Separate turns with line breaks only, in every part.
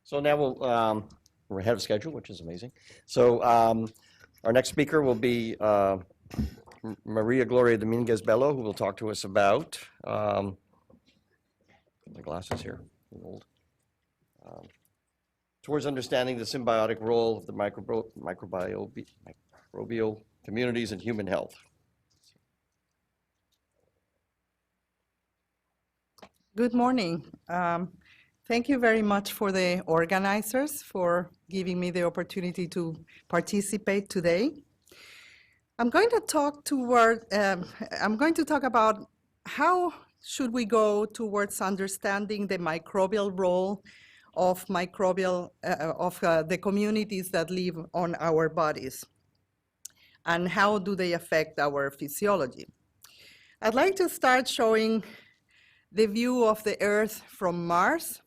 So now we're ahead of schedule, which is amazing. So our next speaker will be Maria Gloria Dominguez-Bello, who will talk to us about, my glasses here, I'm old, towards understanding the symbiotic role of the microbial communities in human health.
Good morning. Thank you very much for the organizers for giving me the opportunity to participate today. I'm going to talk about how should we go towards understanding the microbial role of the communities that live on our bodies, and how do they affect our physiology. I'd like to start showing the view of the Earth from Mars,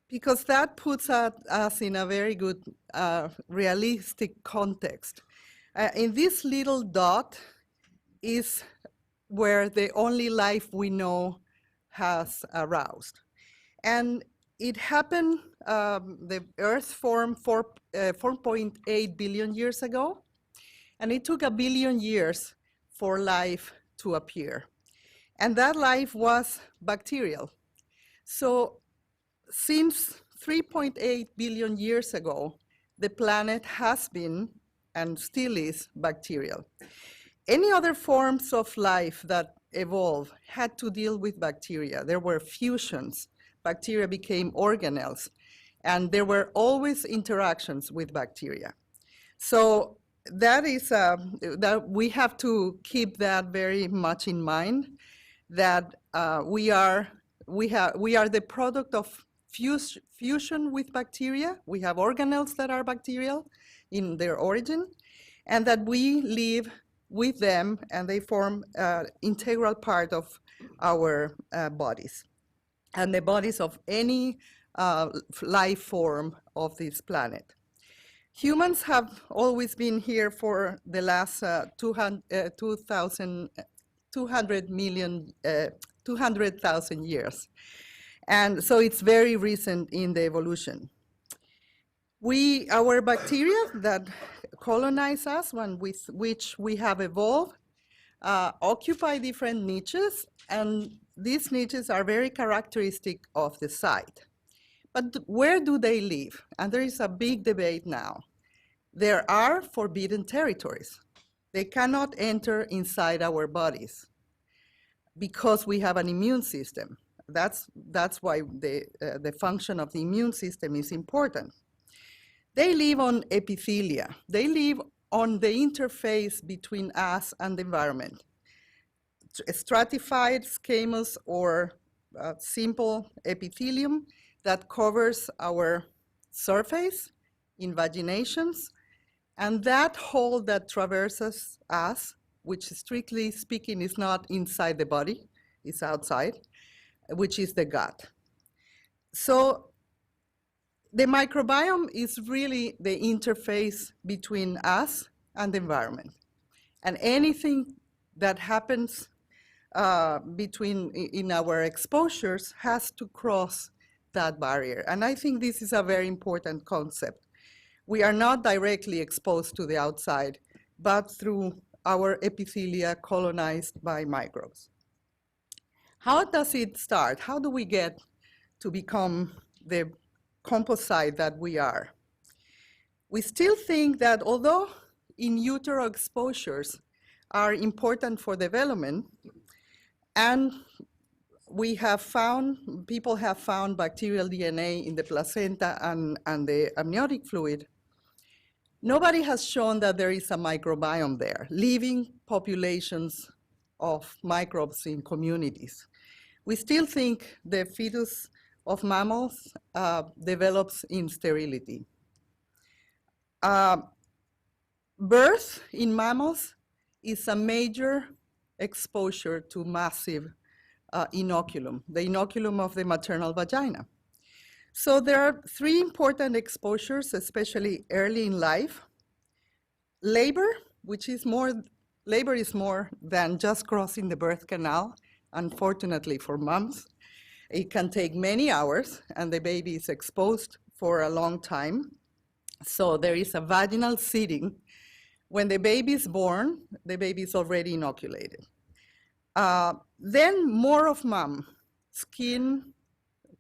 because that puts us in a very good realistic context. In this little dot is where the only life we know has aroused. And it happened, the Earth formed 4.8 billion years ago, and it took 1 billion years for life to appear. And that life was bacterial. So since 3.8 billion years ago, the planet has been and still is bacterial. Any other forms of life that evolved had to deal with bacteria. There were fusions. Bacteria became organelles, and there were always interactions with bacteria. So that is that we have to keep that very much in mind, that we are the product of fusion with bacteria. We have organelles that are bacterial in their origin, and that we live with them, and they form an integral part of our bodies, and the bodies of any life form of this planet. Humans have always been here for the last 200,000 years. And so it's very recent in the evolution. Our bacteria that colonize us, with which we have evolved, occupy different niches, and these niches are very characteristic of the site. But where do they live? And there is a big debate now. There are forbidden territories. They cannot enter inside our bodies because we have an immune system. That's why the function of the immune system is important. They live on epithelia. They live on the interface between us and the environment. Stratified squamous or simple epithelium that covers our surface, invaginations, and that hole that traverses us, which strictly speaking is not inside the body, it's outside, which is the gut. So the microbiome is really the interface between us and the environment. And anything that happens in our exposures has to cross that barrier. And I think this is a very important concept. We are not directly exposed to the outside, but through our epithelia colonized by microbes. How does it start? How do we get to become the composite that we are? We still think that although in utero exposures are important for development, and people have found bacterial DNA in the placenta and the amniotic fluid, nobody has shown that there is a microbiome there, living populations of microbes in communities. We still think the fetus of mammals develops in sterility. Birth in mammals is a major exposure to massive inoculum, the inoculum of the maternal vagina. So there are 3 important exposures, especially early in life. Labor, labor is more than just crossing the birth canal, unfortunately for moms. It can take many hours, and the baby is exposed for a long time. So there is a vaginal seeding. When the baby is born, the baby is already inoculated. Then more of mom, skin,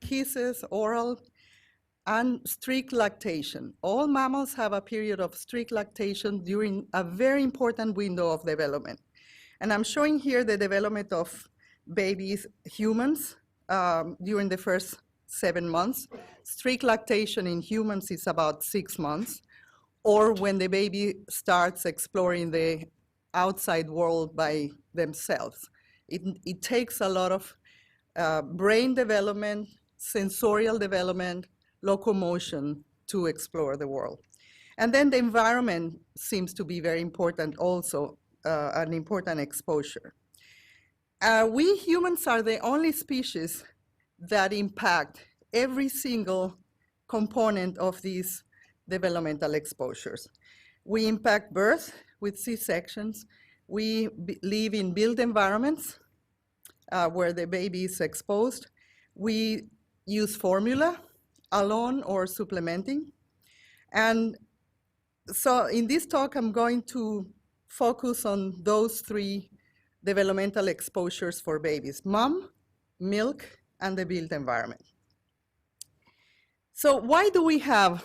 kisses, oral, and strict lactation. All mammals have a period of strict lactation during a very important window of development. And I'm showing here the development of babies, humans, during the first 7 months. Strict lactation in humans is about 6 months, or when the baby starts exploring the outside world by themselves. It takes a lot of brain development, sensorial development, locomotion to explore the world. And then the environment seems to be very important also, an important exposure. We humans are the only species that impact every single component of these developmental exposures. We impact birth with C-sections. We live in built environments where the baby is exposed. We use formula alone or supplementing. And so in this talk, I'm going to focus on those 3 developmental exposures for babies: mom, milk, and the built environment. So why do we have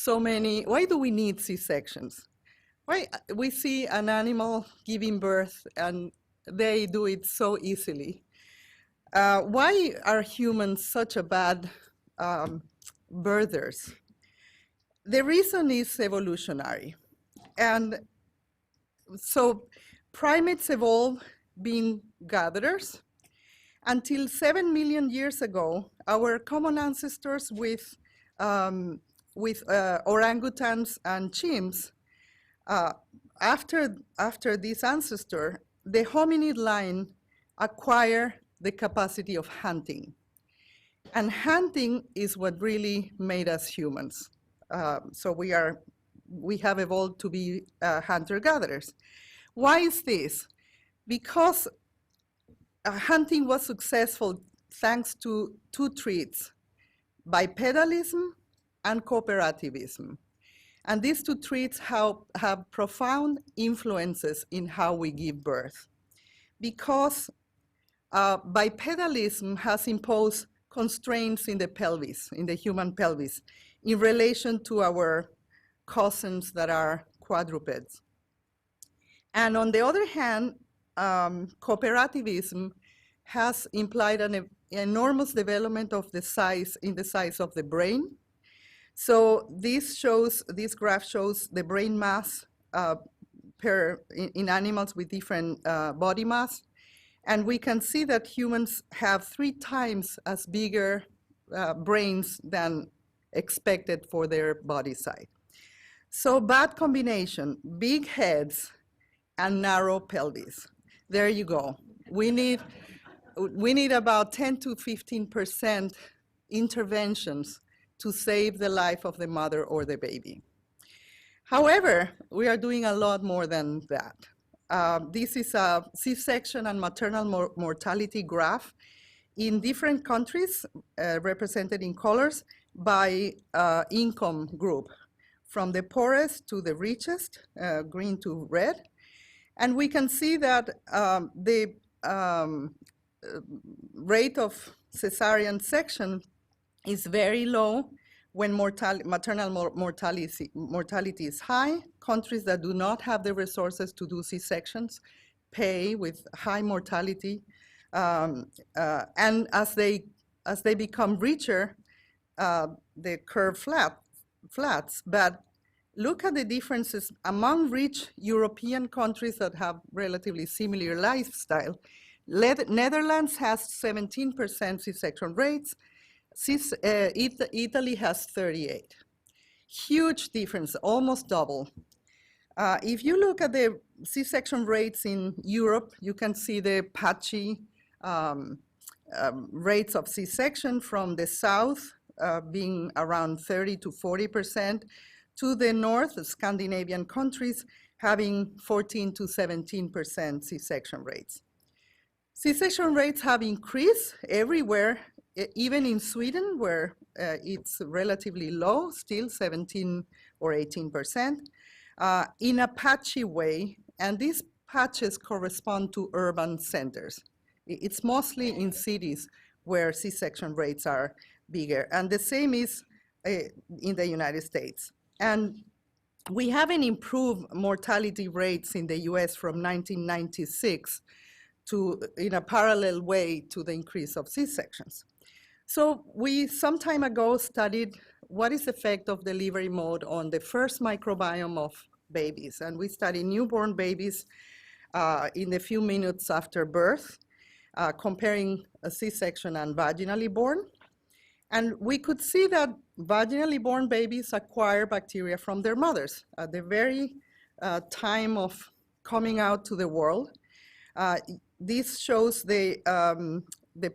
why do we need C-sections? Why we see an animal giving birth and they do it so easily? Why are humans such a bad birthers? The reason is evolutionary. And so primates evolved being gatherers. Until 7 million years ago, our common ancestors with orangutans and chimps, after this ancestor, the hominid line acquired the capacity of hunting. And hunting is what really made us humans. So we have evolved to be hunter-gatherers. Why is this? Because hunting was successful thanks to 2 traits: bipedalism and cooperativism. And these 2 traits have profound influences in how we give birth. Because bipedalism has imposed constraints in the pelvis, in the human pelvis, in relation to our cousins that are quadrupeds. And on the other hand, cooperativism has implied an enormous development of the size of the brain. So this graph shows the brain mass in animals with different body mass. And we can see that humans have 3 times as bigger brains than expected for their body size. So bad combination, big heads and narrow pelvis. There you go. We need about 10 to 15% interventions to save the life of the mother or the baby. However, we are doing a lot more than that. This is a C-section and maternal mortality graph in different countries, represented in colors by income group, from the poorest to the richest, green to red. And we can see that the rate of cesarean section is very low when maternal mortality is high. Countries that do not have the resources to do C-sections pay with high mortality. And as they become richer, the curve flats. But look at the differences among rich European countries that have relatively similar lifestyle. Netherlands has 17% C-section rates. Italy has 38. Huge difference, almost double. If you look at the C-section rates in Europe, you can see the patchy rates of C-section from the south being around 30 to 40%, to the north, the Scandinavian countries having 14 to 17% C-section rates. C-section rates have increased everywhere even in Sweden, where it's relatively low, still 17 or 18%, in a patchy way, and these patches correspond to urban centers. It's mostly in cities where C-section rates are bigger, and the same is in the United States. And we haven't improved mortality rates in the US from 1996 to, in a parallel way to the increase of C-sections. So we some time ago studied what is the effect of delivery mode on the first microbiome of babies. And we studied newborn babies in the few minutes after birth, comparing a C-section and vaginally born. And we could see that vaginally born babies acquire bacteria from their mothers at the very time of coming out to the world. This shows the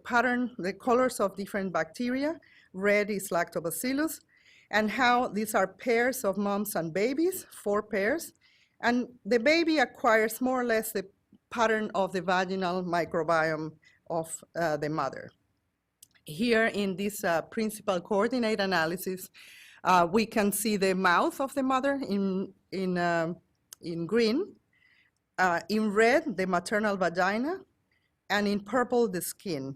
pattern, the colors of different bacteria. Red is lactobacillus, and how these are pairs of moms and babies, 4 pairs. And the baby acquires more or less the pattern of the vaginal microbiome of the mother. Here in this principal coordinate analysis, we can see the mouth of the mother in green, in red, the maternal vagina, and in purple, the skin.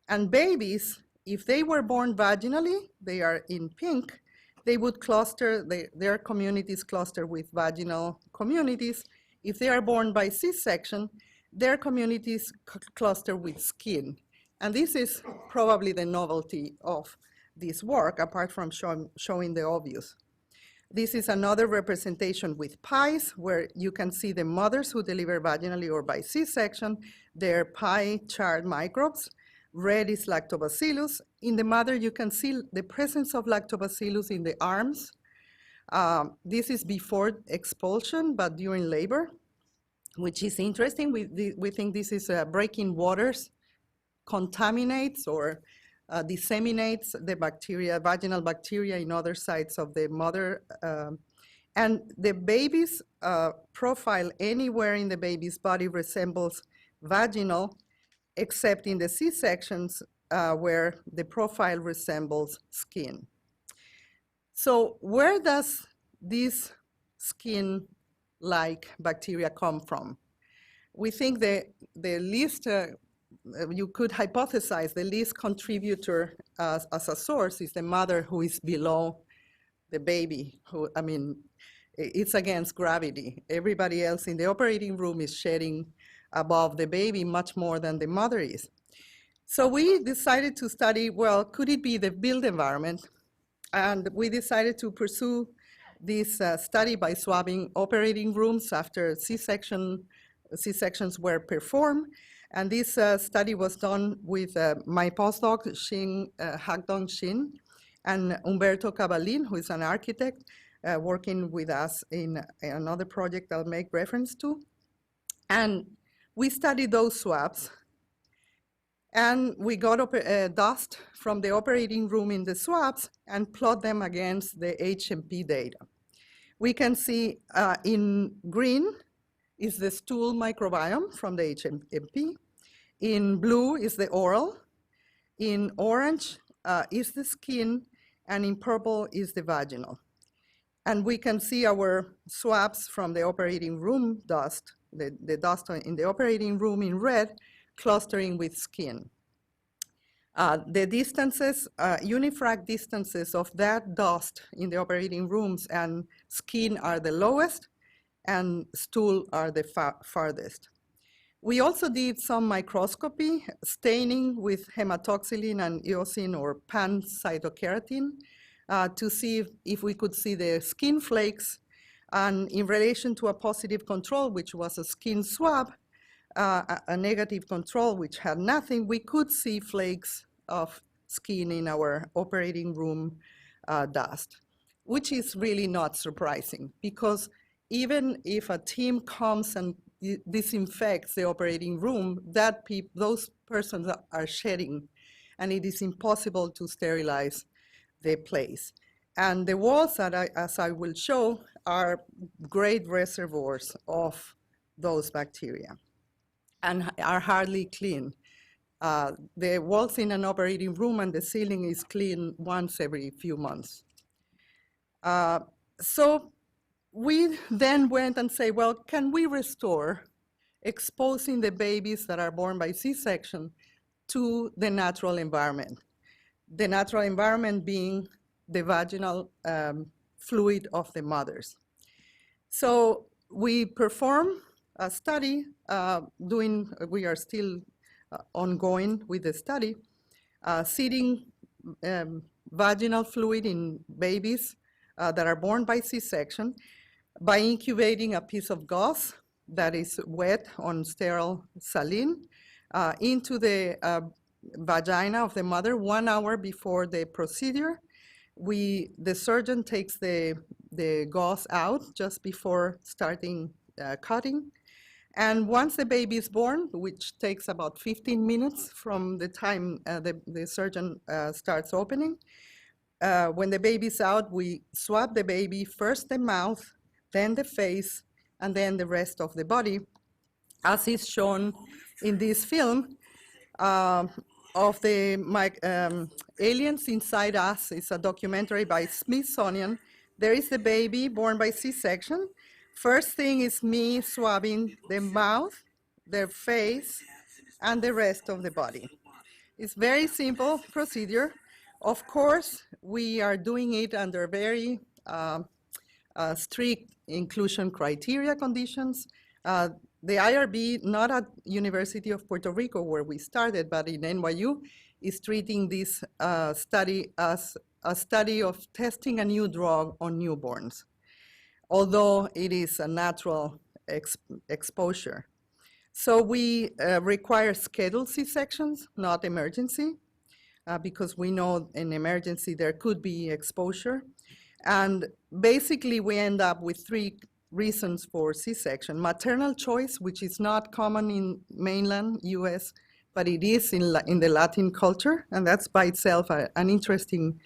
And babies, if they were born vaginally, they are in pink, they would cluster, their communities cluster with vaginal communities. If they are born by C-section, their communities cluster with skin. And this is probably the novelty of this work, apart from showing the obvious. This is another representation with pies, where you can see the mothers who deliver vaginally or by C-section, their pie chart microbes. Red is lactobacillus. In the mother, you can see the presence of lactobacillus in the arms. This is before expulsion, but during labor, which is interesting. We think this is breaking waters, contaminates or disseminates the bacteria, vaginal bacteria in other sites of the mother. And the baby's profile anywhere in the baby's body resembles vaginal, except in the C-sections where the profile resembles skin. So where does this skin-like bacteria come from? We think the least, you could hypothesize the least contributor as a source is the mother who is below the baby, who, I mean, it's against gravity. Everybody else in the operating room is shedding above the baby much more than the mother is. So we decided to study, well, could it be the built environment? And we decided to pursue this study by swabbing operating rooms after C-sections were performed. And this study was done with my postdoc, Hagdong Shin, and Umberto Cavallin, who is an architect, working with us in another project I'll make reference to. And we studied those swabs, and we got dust from the operating room in the swabs and plot them against the HMP data. We can see in green is the stool microbiome from the HMP. In blue is the oral. In orange is the skin, and in purple is the vaginal. And we can see our swabs from the operating room dust, the dust in the operating room in red, clustering with skin. The distances, unifrac distances of that dust in the operating rooms and skin are the lowest, and stool are the farthest. We also did some microscopy, staining with hematoxylin and eosin or pan-cytokeratin to see if we could see the skin flakes. And in relation to a positive control, which was a skin swab, a negative control, which had nothing, we could see flakes of skin in our operating room dust, which is really not surprising, because even if a team comes and disinfects the operating room, those persons are shedding, and it is impossible to sterilize the place. And the walls, as I will show, are great reservoirs of those bacteria and are hardly clean. The walls in an operating room and the ceiling is cleaned once every few months. So we then went and say, well, can we restore exposing the babies that are born by C-section to the natural environment? The natural environment being the vaginal fluid of the mothers. So we perform a study, we are still ongoing with the study, seeding vaginal fluid in babies that are born by C-section by incubating a piece of gauze that is wet on sterile saline into the vagina of the mother 1 hour before the procedure. The surgeon takes the gauze out just before starting cutting. And once the baby is born, which takes about 15 minutes from the time the surgeon starts opening, when the baby's out, we swab the baby, first the mouth, then the face, and then the rest of the body, as is shown in this film of the Aliens Inside Us. It's a documentary by Smithsonian. There is the baby born by C-section. First thing is me swabbing the mouth, the face, and the rest of the body. It's very simple procedure. Of course, we are doing it under very strict inclusion criteria conditions. The IRB, not at University of Puerto Rico where we started, but in NYU, is treating this study as a study of testing a new drug on newborns, although it is a natural exposure. So we require scheduled C-sections, not emergency, because we know in emergency there could be exposure. And basically we end up with 3 reasons for C-section. Maternal choice, which is not common in mainland US, but it is in the Latin culture, and that's by itself an interesting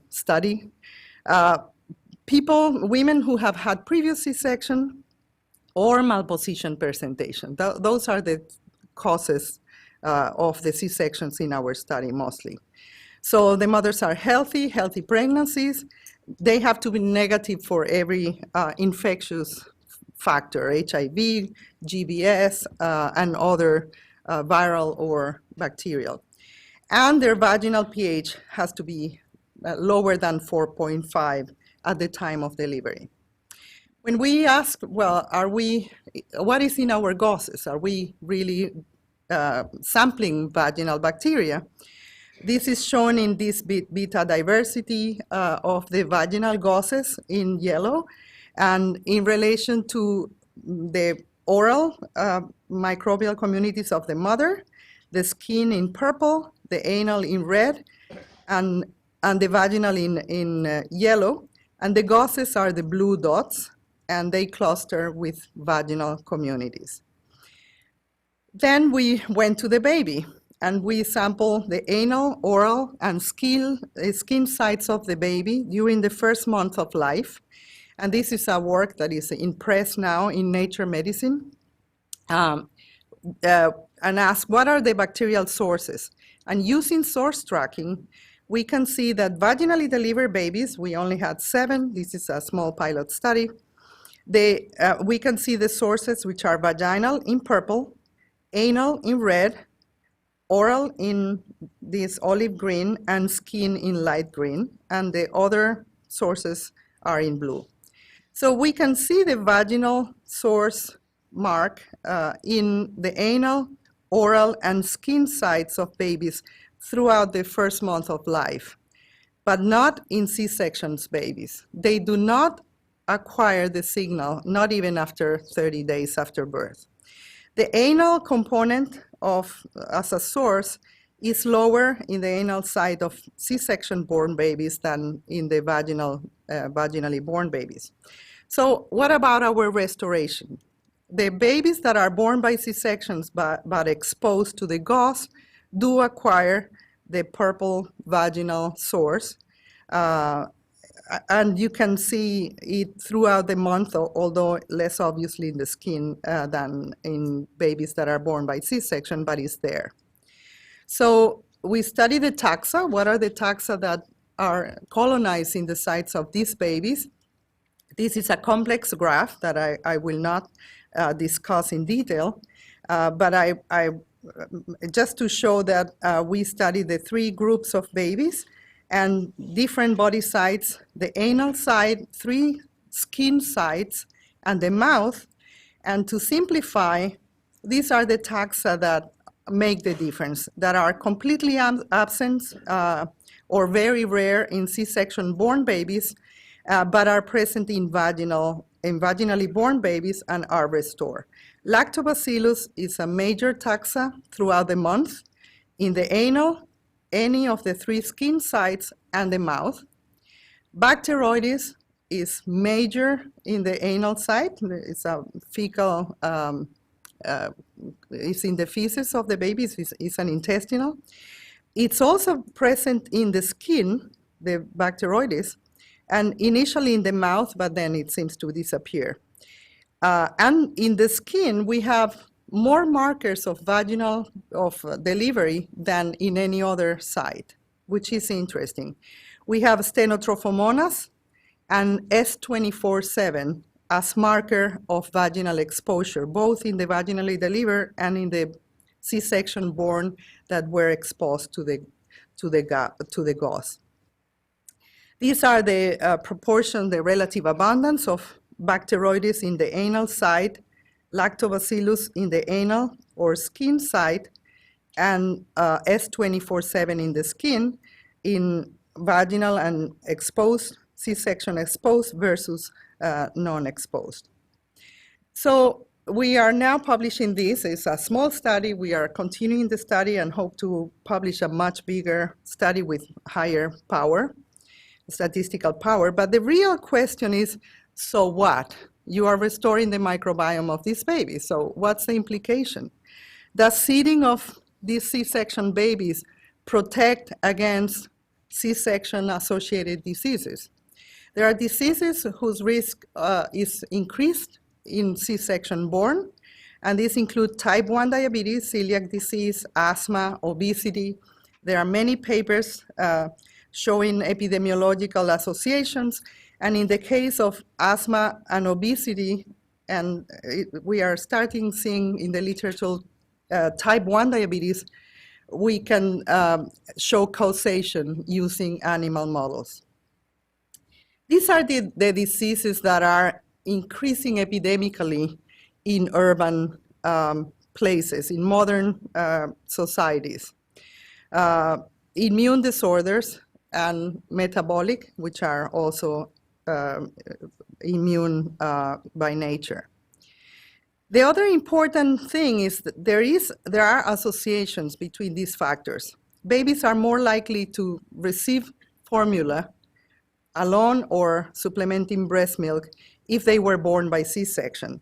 study. Women who have had previous C-section or malposition presentation. Those are the causes of the C-sections in our study mostly. So the mothers are healthy pregnancies. They have to be negative for every infectious factor, HIV, GBS, and other viral or bacterial. And their vaginal pH has to be lower than 4.5 at the time of delivery. When we ask, well, what is in our gauzes? Are we really sampling vaginal bacteria? This is shown in this beta diversity of the vaginal gauzes in yellow, and in relation to the oral microbial communities of the mother, the skin in purple, the anal in red, and the vaginal in yellow, and the gauzes are the blue dots, and they cluster with vaginal communities. Then we went to the baby, and we sample the anal, oral, and skin sites of the baby during the first month of life. And this is a work that is in press now in Nature Medicine. And ask, what are the bacterial sources? And using source tracking, we can see that vaginally delivered babies, we only had 7. This is a small pilot study. We can see the sources, which are vaginal in purple, anal in red, oral in this olive green, and skin in light green, and the other sources are in blue. So we can see the vaginal source mark in the anal, oral, and skin sites of babies throughout the first month of life, but not in C-sections babies. They do not acquire the signal, not even after 30 days after birth. The anal component as a source is lower in the anal side of C-section born babies than in the vaginally born babies. So what about our restoration? The babies that are born by C-sections but exposed to the gauze do acquire the purple vaginal source. And you can see it throughout the month, although less obviously in the skin than in babies that are born by C-section, but it's there. So we study the taxa. What are the taxa that are colonizing the sites of these babies? This is a complex graph that I will not discuss in detail, but just to show that we study the three groups of babies and different body sites, the anal site, three skin sites, and the mouth. And to simplify, these are the taxa that make the difference, that are completely absent or very rare in C-section born babies, but are present in vaginally born babies and are restored. Lactobacillus is a major taxa throughout the month in the anal, any of the three skin sites, and the mouth. Bacteroides is major in the anal site. It's a fecal, it's in the feces of the babies, it's an intestinal. It's also present in the skin, the Bacteroides, and initially in the mouth, but then it seems to disappear. And in the skin, we have more markers of vaginal delivery than in any other site, which is interesting. We have Stenotrophomonas and S24-7 as marker of vaginal exposure, both in the vaginally delivered and in the C-section born that were exposed to the gauze. These are the proportion, the relative abundance of Bacteroides in the anal site, Lactobacillus in the anal or skin site, and S24-7 in the skin in vaginal and exposed, C-section exposed versus non-exposed. So we are now publishing this. It's a small study. We are continuing the study and hope to publish a much bigger study with higher power, statistical power. But the real question is, so what? You are restoring the microbiome of these babies. So what's the implication? Does seeding of these C-section babies protect against C-section associated diseases? There are diseases whose risk is increased in C-section born, and these include type 1 diabetes, celiac disease, asthma, obesity. There are many papers showing epidemiological associations, and in the case of asthma and obesity, and we are starting seeing in the literature type 1 diabetes, we can show causation using animal models. These are the diseases that are increasing epidemically in urban places, in modern societies. Immune disorders and metabolic, which are also immune by nature. The other important thing is that there are associations between these factors. Babies are more likely to receive formula alone or supplementing breast milk if they were born by C-section.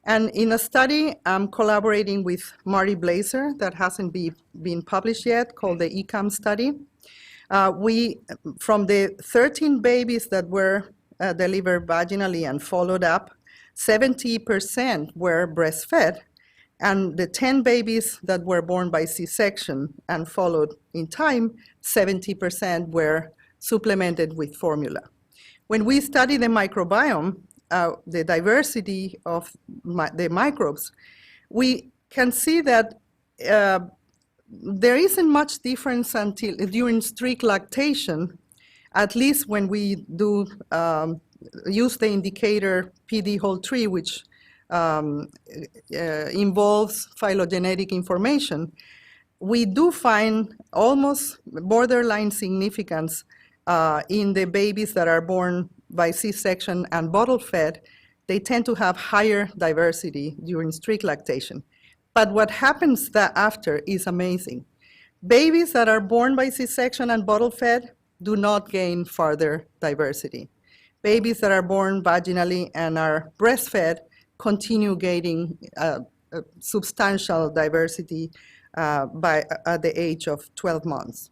And in a study, I'm collaborating with Marty Blazer that hasn't been published yet, called the ECAM study. From the 13 babies that were delivered vaginally and followed up, 70% were breastfed, and the 10 babies that were born by C-section and followed in time, 70% were supplemented with formula. When we study the microbiome, the diversity of the microbes, we can see that there isn't much difference until during strict lactation, at least when we do use the indicator PD-Hol3, which involves phylogenetic information. We do find almost borderline significance in the babies that are born by C-section and bottle-fed. They tend to have higher diversity during strict lactation. But what happens after is amazing. Babies that are born by C-section and bottle-fed do not gain further diversity. Babies that are born vaginally and are breastfed continue gaining substantial diversity at the age of 12 months.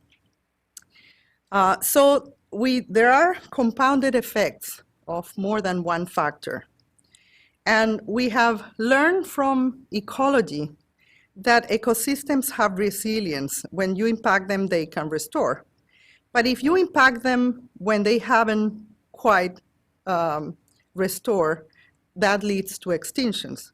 So there are compounded effects of more than one factor. And we have learned from ecology that ecosystems have resilience. When you impact them, they can restore. But if you impact them when they haven't quite restored, that leads to extinctions.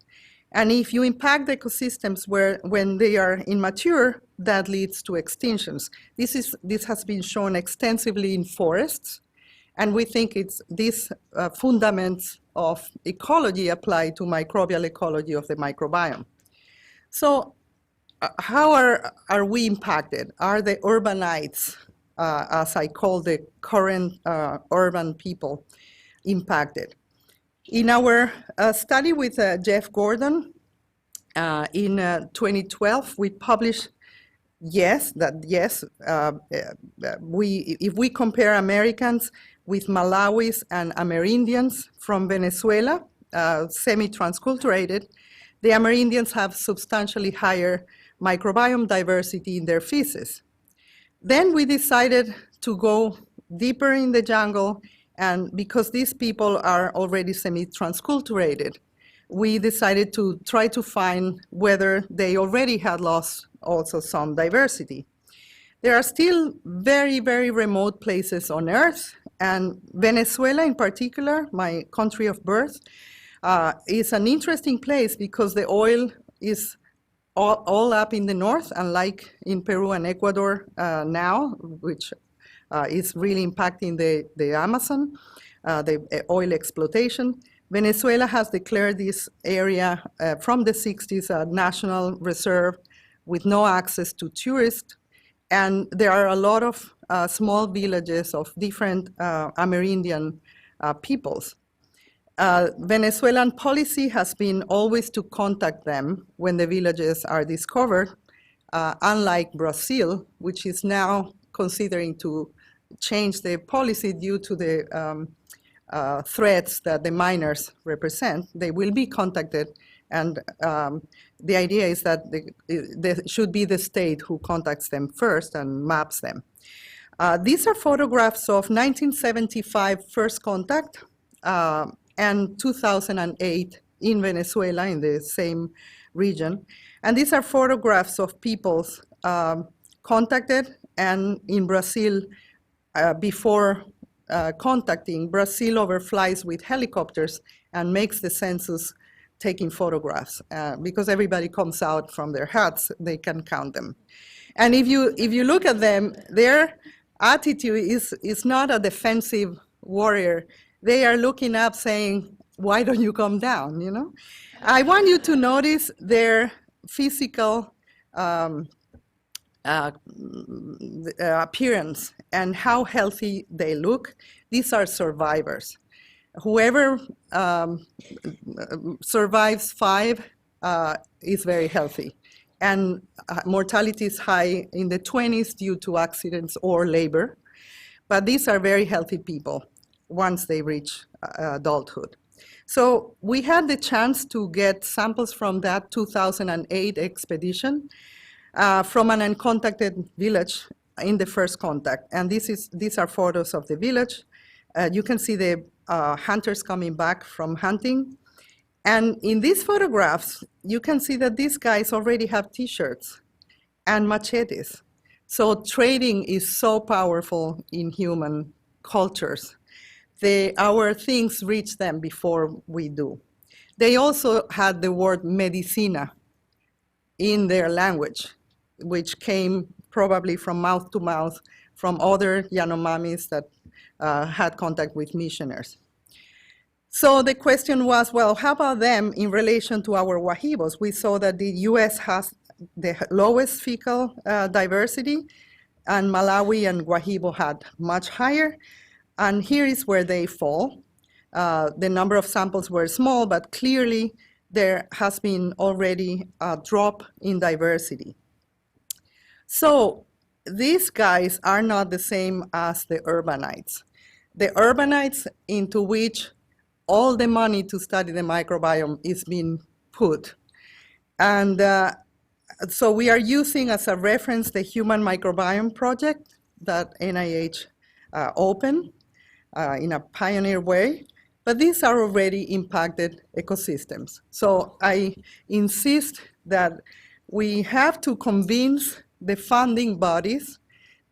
And if you impact the ecosystems when they are immature, that leads to extinctions. This has been shown extensively in forests, and we think these fundamentals of ecology apply to microbial ecology of the microbiome. So how are we impacted? Are the urbanites, as I call the current urban people, impacted? In our study with Jeff Gordon in 2012, we published if we compare Americans with Malawis and Amerindians from Venezuela, semi-transculturated, the Amerindians have substantially higher microbiome diversity in their feces. Then we decided to go deeper in the jungle, and because these people are already semi-transculturated, we decided to try to find whether they already had lost also some diversity. There are still very, very remote places on Earth, and Venezuela in particular, my country of birth, is an interesting place because the oil is all up in the north, unlike in Peru and Ecuador now, which is really impacting the Amazon, the oil exploitation. Venezuela has declared this area from the 60s a national reserve with no access to tourists. And there are a lot of small villages of different Amerindian peoples. Venezuelan policy has been always to contact them when the villages are discovered, unlike Brazil, which is now considering to change the policy due to the threats that the miners represent. They will be contacted, and the idea is that there should be the state who contacts them first and maps them. These are photographs of 1975 first contact and 2008 in Venezuela in the same region. And these are photographs of peoples contacted, and in Brazil, before contacting, Brazil overflies with helicopters and makes the census taking photographs. Because everybody comes out from their huts, they can count them. And if you look at them, their attitude is not a defensive warrior. They are looking up saying, why don't you come down, you know? I want you to notice their physical appearance and how healthy they look. These are survivors. Whoever survives 5 is very healthy. And mortality is high in the 20s due to accidents or labor. But these are very healthy people once they reach adulthood. So we had the chance to get samples from that 2008 expedition from an uncontacted village in the first contact. And these are photos of the village. You can see the hunters coming back from hunting. And in these photographs, you can see that these guys already have T-shirts and machetes. So trading is so powerful in human cultures. Our things reach them before we do. They also had the word medicina in their language, which came probably from mouth to mouth from other Yanomamis that had contact with missionaries. So the question was, well, how about them in relation to our Wahibos? We saw that the US has the lowest fecal diversity, and Malawi and Wahibo had much higher. And here is where they fall. The number of samples were small, but clearly there has been already a drop in diversity. So these guys are not the same as the urbanites. The urbanites into which all the money to study the microbiome is being put. And so we are using as a reference the Human Microbiome Project that NIH opened in a pioneer way, but these are already impacted ecosystems. So I insist that we have to convince the funding bodies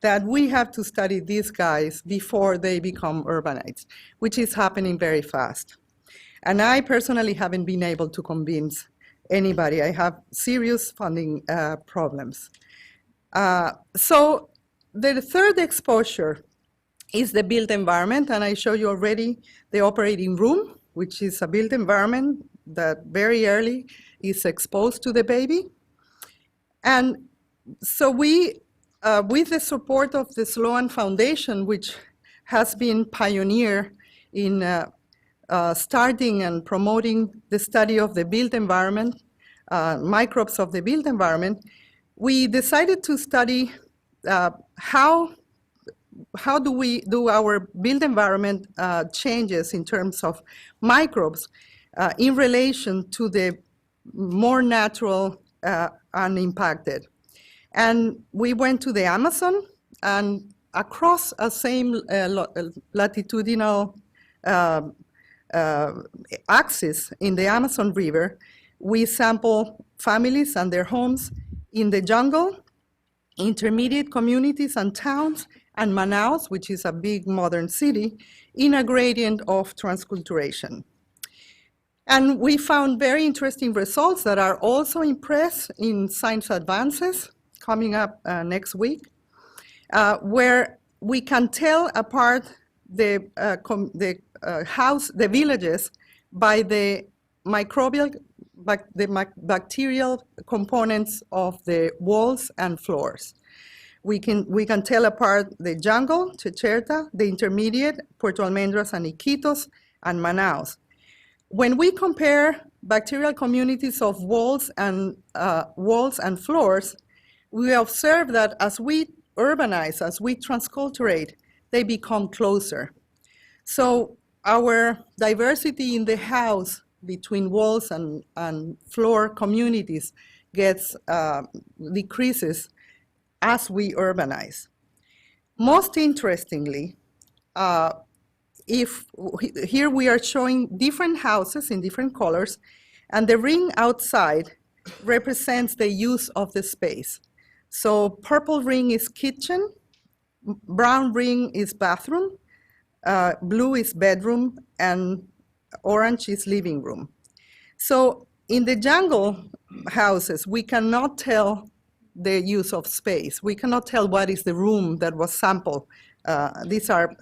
that we have to study these guys before they become urbanites, which is happening very fast. And I personally haven't been able to convince anybody. I have serious funding problems. So the third exposure is the built environment, and I show you already the operating room, which is a built environment that very early is exposed to the baby. And so we, with the support of the Sloan Foundation, which has been pioneer in starting and promoting the study of the built environment, microbes of the built environment, we decided to study how do our built environment changes in terms of microbes in relation to the more natural unimpacted. And we went to the Amazon, and across a same latitudinal axis in the Amazon River, we sample families and their homes in the jungle, intermediate communities and towns, and Manaus, which is a big modern city, in a gradient of transculturation. And we found very interesting results that are also in press in Science Advances, coming up next week, where we can tell apart the villages by the bacterial components of the walls and floors. We can tell apart the jungle, Checherta, the intermediate, Puerto Almendras and Iquitos, and Manaus. When we compare bacterial communities of walls and floors, we observe that as we urbanize, as we transculturate, they become closer. So our diversity in the house between walls and floor communities decreases as we urbanize. Most interestingly, here we are showing different houses in different colors, and the ring outside represents the use of the space. So purple ring is kitchen, brown ring is bathroom, blue is bedroom, and orange is living room. So in the jungle houses, we cannot tell the use of space. We cannot tell what is the room that was sampled. These are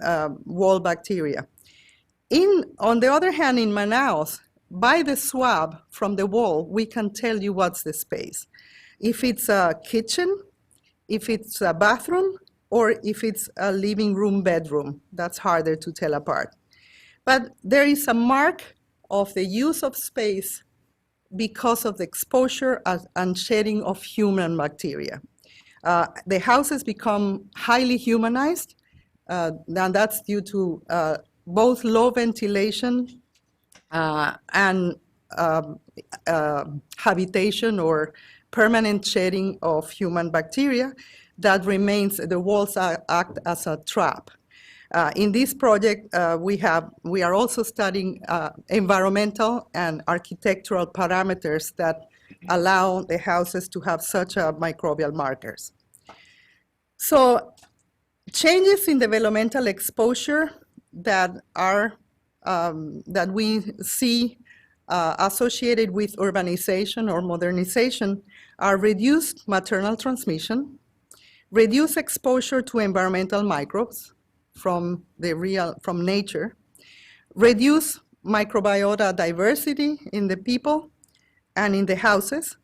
wall bacteria. On the other hand, in Manaus, by the swab from the wall, we can tell you what's the space. If it's a kitchen, if it's a bathroom, or if it's a living room, bedroom. That's harder to tell apart. But there is a mark of the use of space because of the exposure and shedding of human bacteria. The houses become highly humanized, and that's due to both low ventilation and habitation or permanent shedding of human bacteria that remains, the walls act as a trap. In this project, we are also studying environmental and architectural parameters that allow the houses to have such microbial markers. So changes in developmental exposure that we see associated with urbanization or modernization are reduced maternal transmission, reduced exposure to environmental microbes from nature, reduce microbiota diversity in the people and in the houses,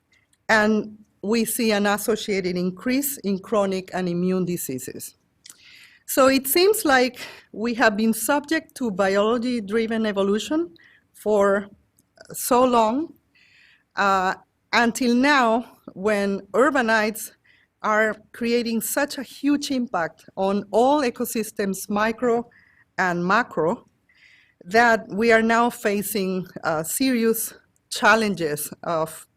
and we see an associated increase in chronic and immune diseases. So it seems like we have been subject to biology-driven evolution for so long, until now, when urbanites are creating such a huge impact on all ecosystems, micro and macro, that we are now facing serious challenges of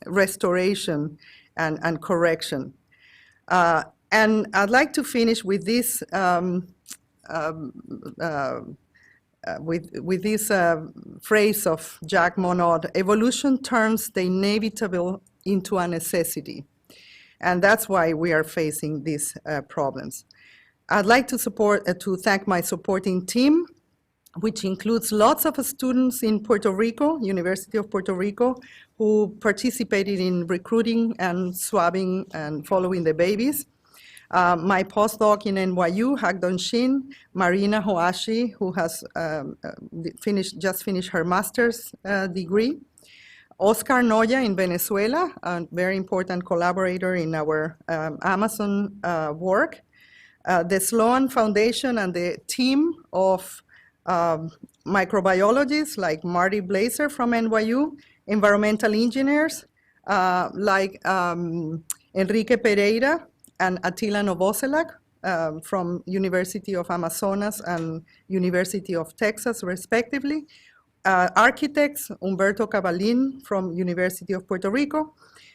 restoration and correction. And I'd like to finish with this phrase of Jacques Monod: evolution turns the inevitable into a necessity. And that's why we are facing these problems. I'd like to thank my supporting team, which includes lots of students in Puerto Rico, University of Puerto Rico, who participated in recruiting and swabbing and following the babies. My postdoc in NYU, Hagdon Shin, Marina Hoashi, who has just finished her master's degree. Oscar Noya in Venezuela, a very important collaborator in our Amazon work. The Sloan Foundation and the team of microbiologists like Marty Blazer from NYU, environmental engineers like Enrique Pereira and Attila Novoselak from University of Amazonas and University of Texas, respectively. Architects, Humberto Cavalin from University of Puerto Rico,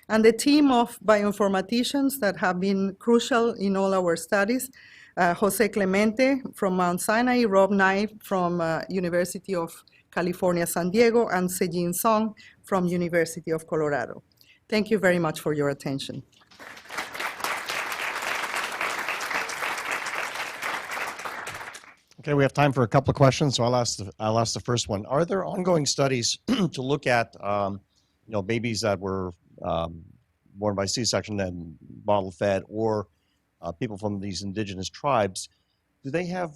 and the team of bioinformaticians that have been crucial in all our studies, Jose Clemente from Mount Sinai, Rob Knight from University of California, San Diego, and Sejin Song from University of Colorado. Thank you very much for your attention.
Okay, we have time for a couple of questions, so I'll ask the first one. Are there ongoing studies to look at, babies that were born by C-section and bottle-fed, or people from these indigenous tribes? Do they have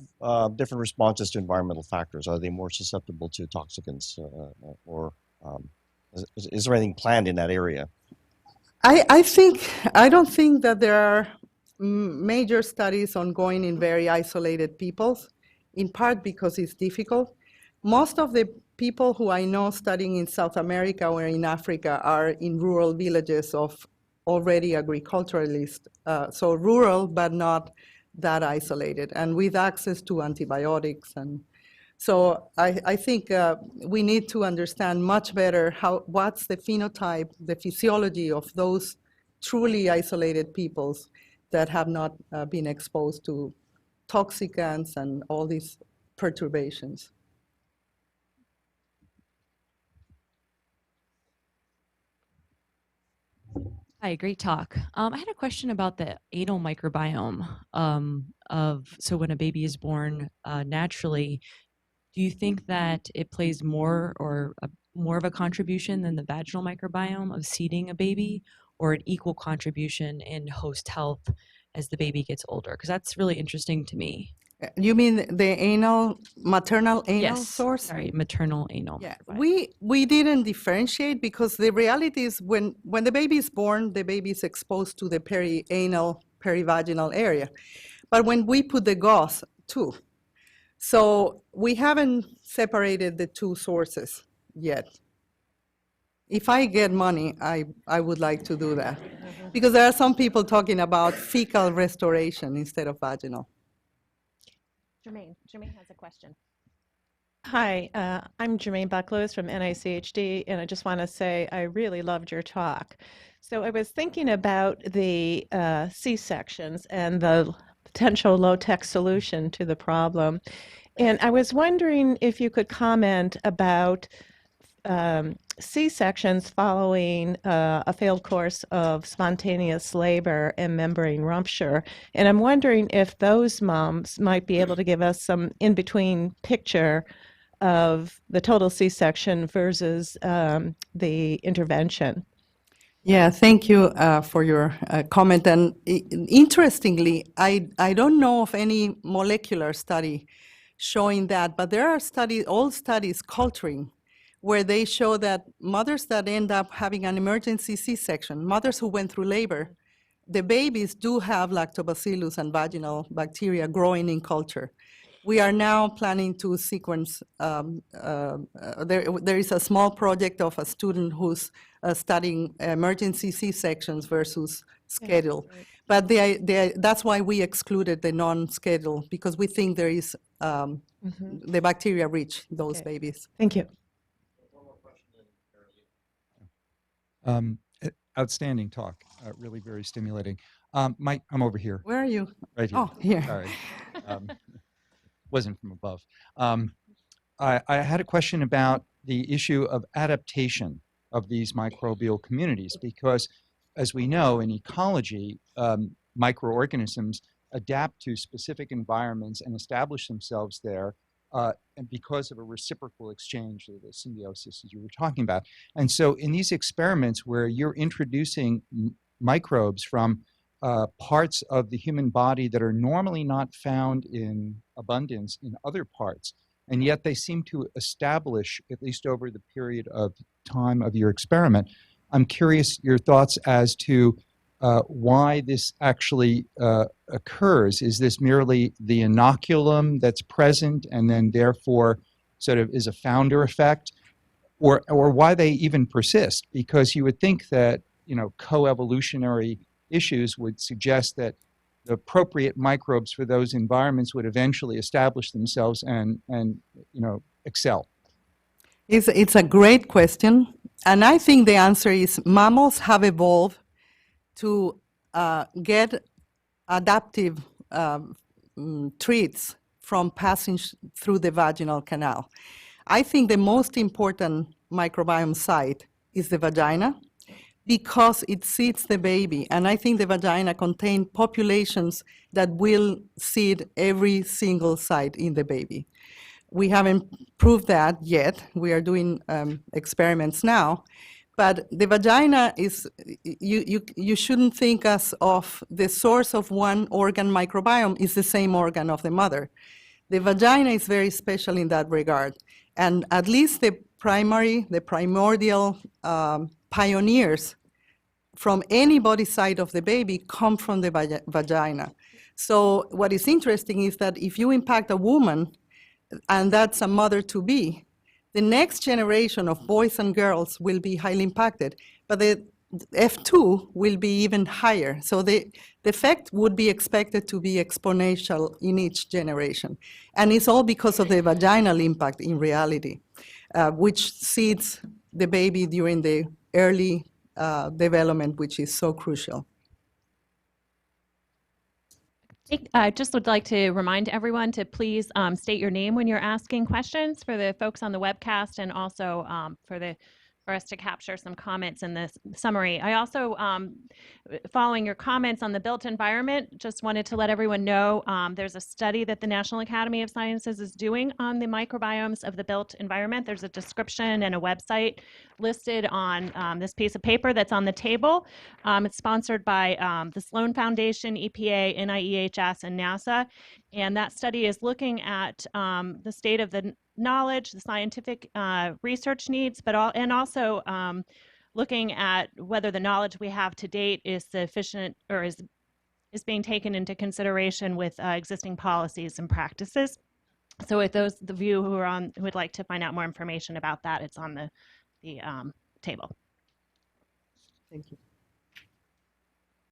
different responses to environmental factors? Are they more susceptible to toxicants, or is there anything planned in that area?
I don't think that there are major studies ongoing in very isolated peoples, in part because it's difficult. Most of the people who I know studying in South America or in Africa are in rural villages of already agriculturalists, so rural but not that isolated, and with access to antibiotics. And so I think we need to understand much better what's the phenotype, the physiology of those truly isolated peoples that have not been exposed to toxicants and all these perturbations.
Hi, great talk. I had a question about the anal microbiome so when a baby is born naturally, do you think that it plays more of a contribution than the vaginal microbiome of seeding a baby, or an equal contribution in host health as the baby gets older? Because that's really interesting to me.
You mean the maternal anal source?
Sorry, maternal anal.
Yeah,
microbiome.
we didn't differentiate because the reality is when the baby is born, the baby is exposed to the perianal, perivaginal area. But when we put the gauze too, so we haven't separated the two sources yet. If I get money, I would like to do that. Because there are some people talking about fecal restoration instead of vaginal.
Jermaine has a question. Hi, I'm Jermaine Bucklows from NICHD, and I just want to say I really loved your talk. So I was thinking about the C-sections and the potential low-tech solution to the problem. And I was wondering if you could comment about C-sections following a failed course of spontaneous labor and membrane rupture. And I'm wondering if those moms might be able to give us some in-between picture of the total C-section versus the intervention.
Yeah, thank you for your comment. And interestingly, I don't know of any molecular study showing that, but there are old studies culturing where they show that mothers that end up having an emergency C-section, mothers who went through labor, the babies do have lactobacillus and vaginal bacteria growing in culture. We are now planning to sequence, there is a small project of a student who's studying emergency C-sections versus schedule. But that's why we excluded the non-schedule, because we think there is, the bacteria reach those babies.
Thank you.
Outstanding talk, really very stimulating. Mike, I'm over here.
Where are you?
Right here.
Oh, here.
Sorry. Wasn't from above. I had a question about the issue of adaptation of these microbial communities, because as we know in ecology, microorganisms adapt to specific environments and establish themselves there, and because of a reciprocal exchange, the symbiosis as you were talking about. And so in these experiments where you're introducing microbes from parts of the human body that are normally not found in abundance in other parts, and yet they seem to establish, at least over the period of time of your experiment, I'm curious your thoughts as to why this actually occurs. Is this merely the inoculum that's present and then therefore sort of is a founder effect, or why they even persist? Because you would think that, you know, coevolutionary issues would suggest that the appropriate microbes for those environments would eventually establish themselves and you know, excel.
It's a great question, and I think the answer is mammals have evolved to get adaptive treats from passing through the vaginal canal. I think the most important microbiome site is the vagina because it seeds the baby, and I think the vagina contains populations that will seed every single site in the baby. We haven't proved that yet. We are doing experiments now. But the vagina is, you shouldn't think as of the source of one organ microbiome is the same organ of the mother. The vagina is very special in that regard. And at least the primordial pioneers from any body side of the baby come from the vagina. So what is interesting is that if you impact a woman, and that's a mother-to-be, the next generation of boys and girls will be highly impacted, but the F2 will be even higher. So the effect would be expected to be exponential in each generation. And it's all because of the vaginal impact in reality, which seeds the baby during the early development, which is so crucial.
I just would like to remind everyone to please state your name when you're asking questions for the folks on the webcast, and also for us to capture some comments in this summary. I also, following your comments on the built environment, just wanted to let everyone know there's a study that the National Academy of Sciences is doing on the microbiomes of the built environment. There's a description and a website listed on this piece of paper that's on the table. It's sponsored by the Sloan Foundation, EPA, NIEHS, and NASA. And that study is looking at the state of the knowledge, the scientific research needs, but also looking at whether the knowledge we have to date is sufficient or is being taken into consideration with existing policies and practices. So with those of you who would like to find out more information about that, it's on the table.
Thank you.